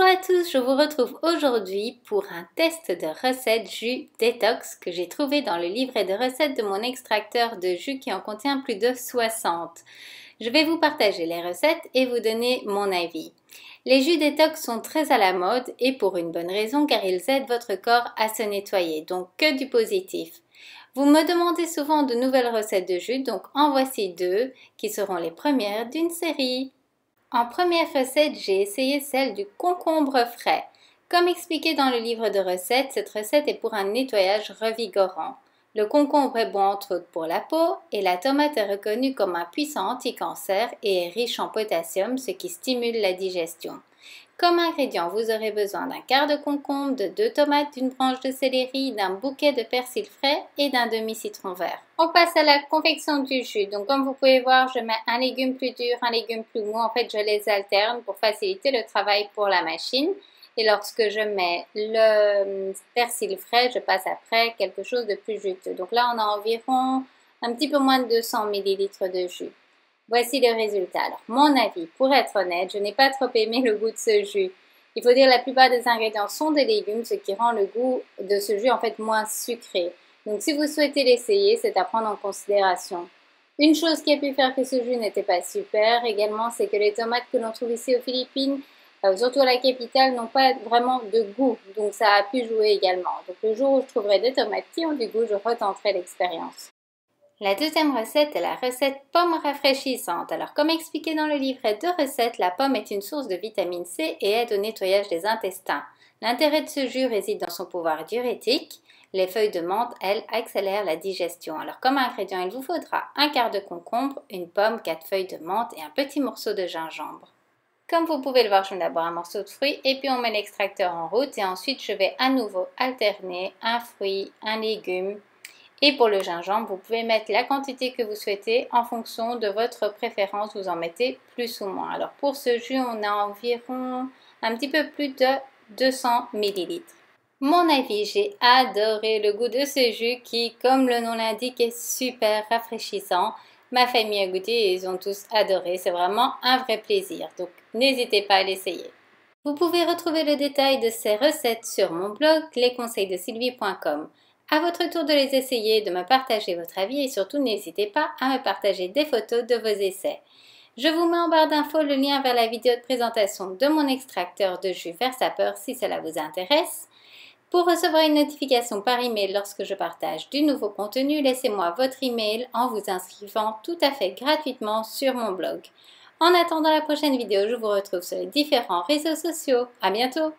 à tous, je vous retrouve aujourd'hui pour un test de recette jus détox que j'ai trouvé dans le livret de recettes de mon extracteur de jus qui en contient plus de 60. Je vais vous partager les recettes et vous donner mon avis. Les jus détox sont très à la mode et pour une bonne raison car ils aident votre corps à se nettoyer, donc que du positif. Vous me demandez souvent de nouvelles recettes de jus, donc en voici deux qui seront les premières d'une série. En première recette, j'ai essayé celle du concombre frais. Comme expliqué dans le livre de recettes, cette recette est pour un nettoyage revigorant. Le concombre est bon entre autres pour la peau et la tomate est reconnue comme un puissant anti-cancer et est riche en potassium, ce qui stimule la digestion. Comme ingrédients, vous aurez besoin d'un quart de concombre, de 2 tomates, d'une branche de céleri, d'un bouquet de persil frais et d'un demi-citron vert. On passe à la confection du jus. Donc comme vous pouvez voir, je mets un légume plus dur, un légume plus mou. En fait, je les alterne pour faciliter le travail pour la machine. Et lorsque je mets le persil frais, je passe après quelque chose de plus juteux. Donc là, on a environ un petit peu moins de 200 ml de jus. Voici le résultat. Alors, mon avis, pour être honnête, je n'ai pas trop aimé le goût de ce jus. Il faut dire que la plupart des ingrédients sont des légumes, ce qui rend le goût de ce jus en fait moins sucré. Donc, si vous souhaitez l'essayer, c'est à prendre en considération. Une chose qui a pu faire que ce jus n'était pas super également, c'est que les tomates que l'on trouve ici aux Philippines, surtout à la capitale, n'ont pas vraiment de goût. Donc, ça a pu jouer également. Donc, le jour où je trouverai des tomates qui ont du goût, je retenterai l'expérience. La deuxième recette est la recette pomme rafraîchissante. Alors comme expliqué dans le livret de recettes, la pomme est une source de vitamine C et aide au nettoyage des intestins. L'intérêt de ce jus réside dans son pouvoir diurétique. Les feuilles de menthe, elles, accélèrent la digestion. Alors comme ingrédient, il vous faudra un quart de concombre, une pomme, 4 feuilles de menthe et un petit morceau de gingembre. Comme vous pouvez le voir, je mets d'abord un morceau de fruit et puis on met l'extracteur en route et ensuite je vais à nouveau alterner un fruit, un légume. Et pour le gingembre, vous pouvez mettre la quantité que vous souhaitez en fonction de votre préférence. Vous en mettez plus ou moins. Alors pour ce jus, on a environ un petit peu plus de 200 ml. Mon avis, j'ai adoré le goût de ce jus qui, comme le nom l'indique, est super rafraîchissant. Ma famille a goûté et ils ont tous adoré. C'est vraiment un vrai plaisir. Donc n'hésitez pas à l'essayer. Vous pouvez retrouver le détail de ces recettes sur mon blog lesconseilsdesylvie.com. À votre tour de les essayer, de me partager votre avis et surtout n'hésitez pas à me partager des photos de vos essais. Je vous mets en barre d'infos le lien vers la vidéo de présentation de mon extracteur de jus Versapeur si cela vous intéresse. Pour recevoir une notification par email lorsque je partage du nouveau contenu, laissez-moi votre email en vous inscrivant tout à fait gratuitement sur mon blog. En attendant la prochaine vidéo, je vous retrouve sur les différents réseaux sociaux. À bientôt!